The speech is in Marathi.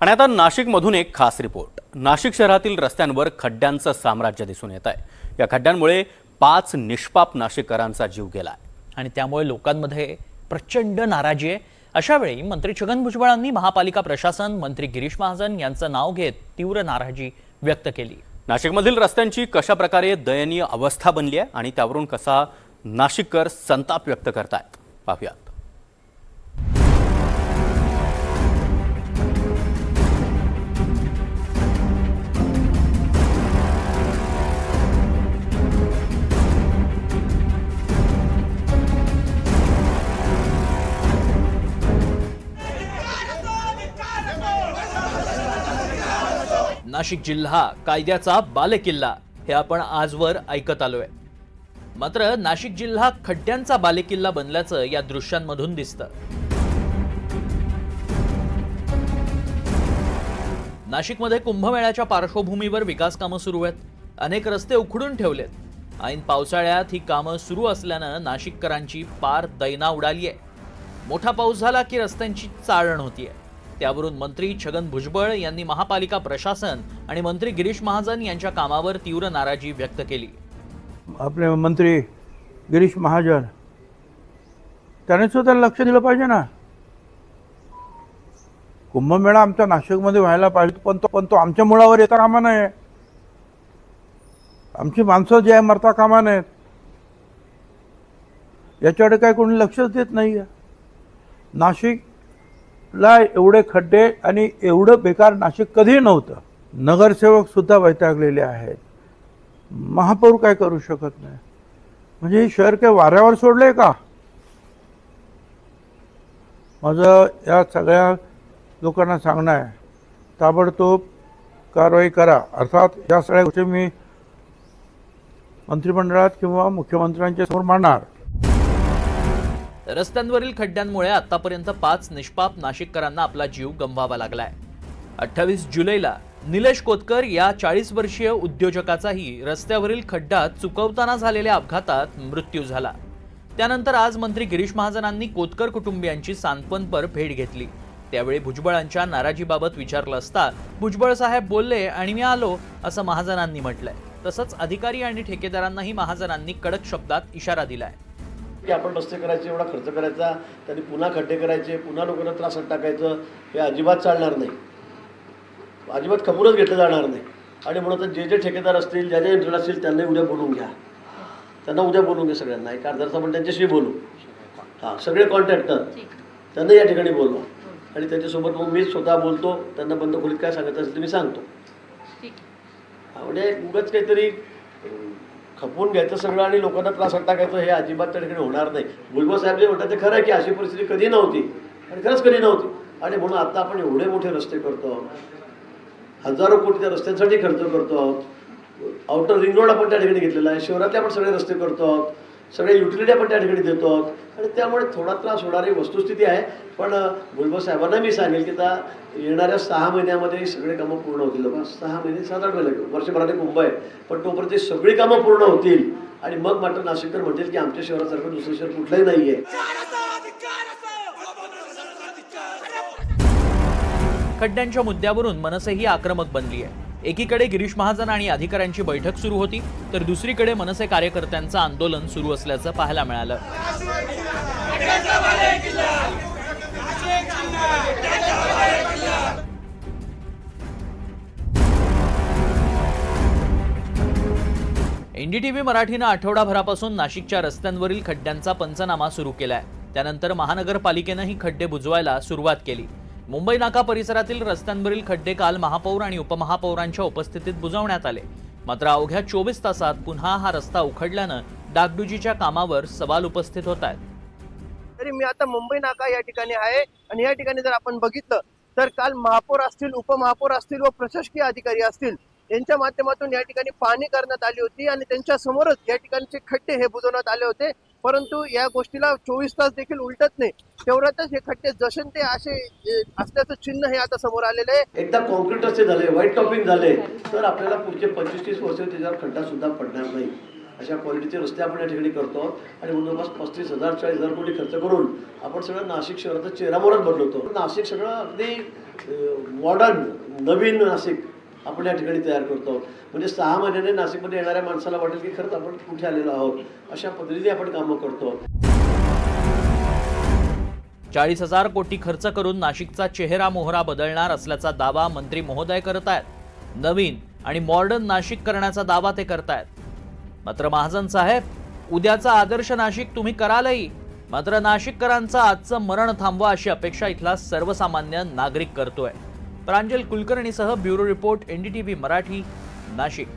आणि आता नाशिकमधून एक खास रिपोर्ट। नाशिक शहरातील रस्त्यांवर खड्ड्यांचं साम्राज्य दिसून येत आहे। या खड्ड्यांमुळे 5 निष्पाप नाशिककरांचा जीव गेलाय आणि त्यामुळे लोकांमध्ये प्रचंड नाराजी आहे। अशा वेळी मंत्री छगन भुजबळांनी महापालिका प्रशासन, मंत्री गिरीश महाजन यांचं नाव घेत तीव्र नाराजी व्यक्त केली। नाशिकमधील रस्त्यांची कशा प्रकारे दयनीय अवस्था बनली आहे आणि त्यावरून कसा नाशिककर संताप व्यक्त करतायत पाहूयात। नाशिक जिल्हा कायद्याचा बालेकिल्ला हे आपण आजवर ऐकत आलोय। मात्र नाशिक जिल्हा खड्ड्यांचा बालेकिल्ला बनल्याचं या दृश्यांमधून दिसतं। नाशिकमध्ये कुंभमेळ्याच्या पार्श्वभूमीवर विकास कामं सुरू आहेत। अनेक रस्ते उखडून ठेवलेत। ऐन पावसाळ्यात ही कामं सुरू असल्यानं नाशिककरांची पार दैना उडाली आहे। मोठा पाऊस झाला की रस्त्यांची चाळण होतीये। त्यावरून मंत्री छगन भुजबळ यांनी महापालिका प्रशासन आणि मंत्री गिरीश महाजन यांच्या कामावर तीव्र नाराजी व्यक्त केली। आपले मंत्री गिरीश महाजन त्याने सुद्धा लक्ष दिलं पाहिजे ना। कुंभमेळा आमच्या नाशिकमध्ये व्हायला पाहिजे, पण तो आमच्या मुळावर येता कामा नये। आमची माणसं जे आहे मरता कामा नयेत। याच्याकडे काय कोणी लक्षच देत नाही आहे। नाशिकला एवढे खड्डे आणि एवढं बेकार नाशिक कधी नव्हतं। नगरसेवक सुद्धा वैतागलेले आहेत। महापौर काय करू शकत नाही। म्हणजे हे शहर काय वाऱ्यावर सोडलंय का? माझं या सगळ्या लोकांना सांगणं आहे, ताबडतोब कारवाई करा। अर्थात या सगळ्या गोष्टी मी मंत्रिमंडळात किंवा मुख्यमंत्र्यांच्या समोर मांडणार। रस्त्यांवरील खड्ड्यांमुळे आतापर्यंत 5 निष्पाप नाशिककरांना आपला जीव गमवावा लागलाय। 28 जुलैला निलेश कोतकर या 40 वर्षीय उद्योजकाचाही रस्त्यावरील खड्ड्यात चुकवताना झालेल्या अपघातात मृत्यू झाला। त्यानंतर आज मंत्री गिरीश महाजनांनी कोतकर कुटुंबियांची सांत्वनपर भेट घेतली। त्यावेळी भुजबळांच्या नाराजीबाबत विचारलं असता भुजबळ साहेब बोलले आणि मी आलो असं महाजनांनी म्हटलंय। तसंच अधिकारी आणि ठेकेदारांनाही महाजनांनी कडक शब्दात इशारा दिलाय की आपण रस्ते करायचे, एवढा खर्च करायचा, त्यांनी पुन्हा खड्डे करायचे, पुन्हा लोकांना त्रासात टाकायचं, हे अजिबात चालणार नाही। अजिबात खपूनच घेतलं जाणार नाही। आणि म्हणून जे जे ठेकेदार असतील, ज्या ज्या इंटरेस्ट असतील त्यांना उद्या बोलून घ्या। त्यांना उद्या बोलून घ्या सगळ्यांना। एक अर्धा तास आपण त्यांच्याशी बोलू। हां, सगळे कॉन्ट्रॅक्टर त्यांना या ठिकाणी बोलवा आणि त्यांच्यासोबत मग मी स्वतः बोलतो। त्यांना बंद खोलीत काय सांगायचं असेल ते मी सांगतो। म्हणजे उगाच काहीतरी खपून घ्यायचं सगळं आणि लोकांना त्रासात टाकायचं हे अजिबात त्या ठिकाणी होणार नाही। भुजबळ साहेब जे म्हणतात ते खरं आहे की अशी परिस्थिती कधी नव्हती आणि खरंच कधी नव्हती। आणि म्हणून आता आपण एवढे मोठे रस्ते करतो आहोत, हजारो कोटी त्या रस्त्यांसाठी खर्च करतो आहोत। आउटर रिंग रोड आपण त्या ठिकाणी घेतलेला आहे। शहरातले आपण सगळे रस्ते करतो आहोत, सगळे युटिलिटी आपण त्या ठिकाणी देतो आहोत आणि त्यामुळे थोडा त्रास होणारी वस्तुस्थिती आहे। पण भुजबळ साहेबांना मी सांगेल की आता येणाऱ्या 6 महिन्यामध्ये सगळे कामं पूर्ण होतील। 6 महिने 7-8 महिने वर्षभराने कुंभ आहे, पण तोपर्यंत ही सगळी कामं पूर्ण होतील आणि मग मात्र नाशिककर म्हणतील की आमच्या शहरासारखं दुसरं शहर कुठलंही नाही आहे। खड्ड्यांच्या मुद्द्यावरून मनसेही आक्रमक बनली आहे। एकीकडे गिरीश महाजन आणि अधिकाऱ्यांची बैठक सुरू होती, तर दुसरीकडे मनसे कार्यकर्त्यांचं आंदोलन सुरू असल्याचं पाहायला मिळालं। एनडीटीव्ही मराठीनं आठवडाभरापासून नाशिकच्या रस्त्यांवरील खड्ड्यांचा पंचनामा सुरू केलाय। त्यानंतर महानगरपालिकेनं ही खड्डे बुजवायला सुरुवात केली। मुंबई नाका परिसरातील रस्त्यांवरील खड्डे काल महापौर आणि उपमहापौरांच्या उपस्थितीत बुजवण्यात आले। मात्र अवघ्या 24 तासात पुन्हा हा रस्ता उखडल्यानं डागडुजीच्या कामावर सवाल उपस्थित होत आहेत। तरी मी आता मुंबई नाका या ठिकाणी आहे आणि या ठिकाणी जर आपण बघितलं तर काल महापौर असतील, उपमहापौर असतील व प्रशासकीय अधिकारी असतील यांच्या माध्यमातून या ठिकाणी पाहणी करण्यात आली होती आणि त्यांच्या समोरच या ठिकाणचे खड्डे हे बुजवण्यात आले होते। परंतु या गोष्टीला 24 तास देखील उलटत नाही, तेवढ्यातच हे खड्डे जसे ते असे असल्याचं चिन्ह हे आता समोर आलेलं आहे। एकदा कॉन्क्रीट रस्ते झाले, व्हाईट टॉपिंग झाले तर आपल्याला पुढचे 25-30 वर्ष त्याच्यावर खड्डा सुद्धा पडणार नाही। अशा क्वालिटीचे रस्ते आपण या ठिकाणी करतो आणि जवळपास 35,000-40,000 कोटी खर्च करून आपण सगळं नाशिक शहराचा चेहरामोहरच बदलवतो। नाशिक सगळं अगदी मॉडर्न नवीन नाशिक आपण या ठिकाणी तयार करतो आहोत. म्हणजे 6 महिन्याने नाशिकमध्ये येणाऱ्या माणसाला वाटेल की खरंच आपण कुठे आलेलो आहोत, अशा पद्धतीने आपण कामं करतो आहोत. 40,000 कोटी खर्च करून नाशिकचा चेहरा मोहरा बदलणार असल्याचा दावा मंत्री महोदय करत आहेत. नवीन आणि मॉडर्न नाशिक करण्याचा दावा ते करतायत. मात्र महाजन साहेब, उद्याचा आदर्श नाशिक तुम्ही करालही, मात्र नाशिककरांचं आजचं मरण थांबवा अशी अपेक्षा इथला सर्वसामान्य नागरिक करतोय. प्रांजल कुलकर्णीसह bureau report, NDTV Marathi, Nashik.